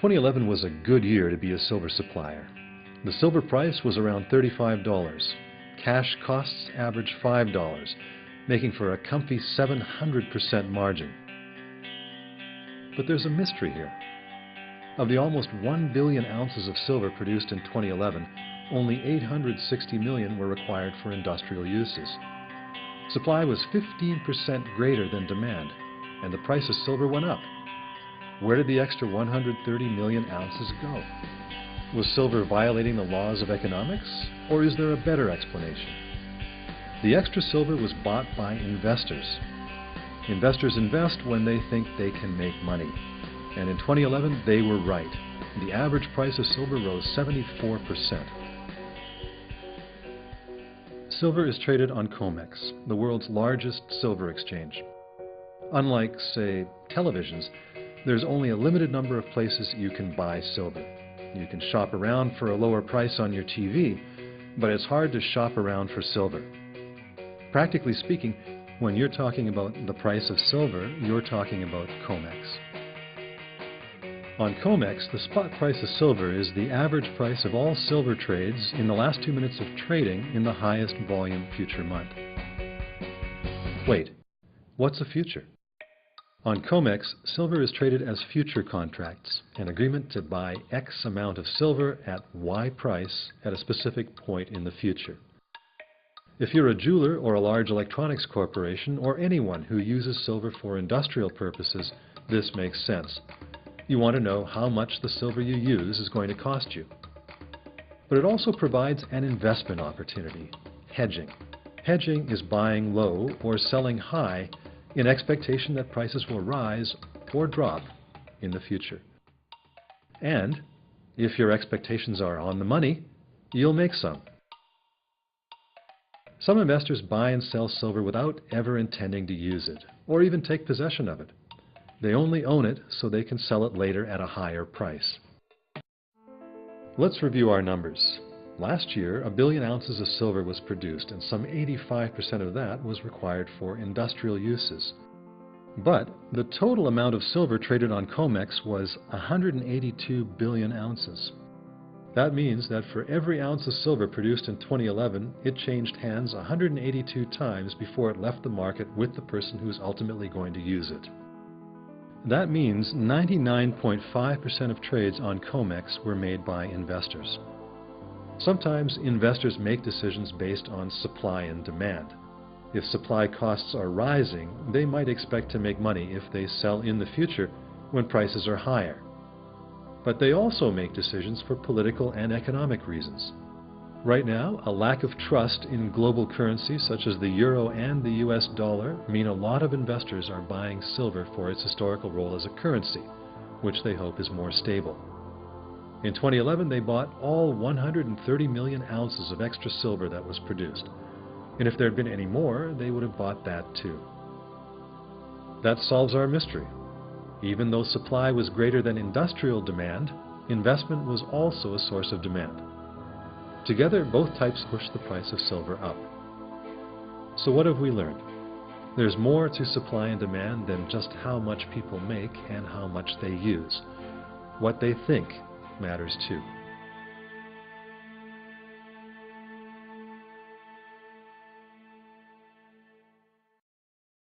2011 was a good year to be a silver supplier. The silver price was around $35. Cash costs averaged $5, making for a comfy 700% margin. But there's a mystery here. Of the almost 1 billion ounces of silver produced in 2011, only 860 million were required for industrial uses. Supply was 15% greater than demand, and the price of silver went up. Where did the extra 130 million ounces go? Was silver violating the laws of economics, or is there a better explanation? The extra silver was bought by investors. Investors invest when they think they can make money. And in 2011, they were right. The average price of silver rose 74%. Silver is traded on COMEX, the world's largest silver exchange. Unlike, say, televisions, there's only a limited number of places you can buy silver. You can shop around for a lower price on your TV, but it's hard to shop around for silver. Practically speaking, when you're talking about the price of silver, you're talking about COMEX. On COMEX, the spot price of silver is the average price of all silver trades in the last 2 minutes of trading in the highest volume future month. Wait, what's a future? On COMEX, silver is traded as future contracts, an agreement to buy X amount of silver at Y price at a specific point in the future. If you're a jeweler or a large electronics corporation or anyone who uses silver for industrial purposes, this makes sense. You want to know how much the silver you use is going to cost you. But it also provides an investment opportunity, hedging. Hedging is buying low or selling high in expectation that prices will rise or drop in the future. And if your expectations are on the money, you'll make some. Some investors buy and sell silver without ever intending to use it, or even take possession of it. They only own it so they can sell it later at a higher price. Let's review our numbers. Last year, 1 billion ounces of silver was produced, and some 85% of that was required for industrial uses. But the total amount of silver traded on COMEX was 182 billion ounces. That means that for every ounce of silver produced in 2011, it changed hands 182 times before it left the market with the person who's ultimately going to use it. That means 99.5% of trades on COMEX were made by investors. Sometimes investors make decisions based on supply and demand. If supply costs are rising, they might expect to make money if they sell in the future when prices are higher. But they also make decisions for political and economic reasons. Right now, a lack of trust in global currencies such as the euro and the US dollar mean a lot of investors are buying silver for its historical role as a currency, which they hope is more stable. In 2011, they bought all 130 million ounces of extra silver that was produced. And if there had been any more, they would have bought that too. That solves our mystery. Even though supply was greater than industrial demand, investment was also a source of demand. Together, both types pushed the price of silver up. So what have we learned? There's more to supply and demand than just how much people make and how much they use. What they think matters too.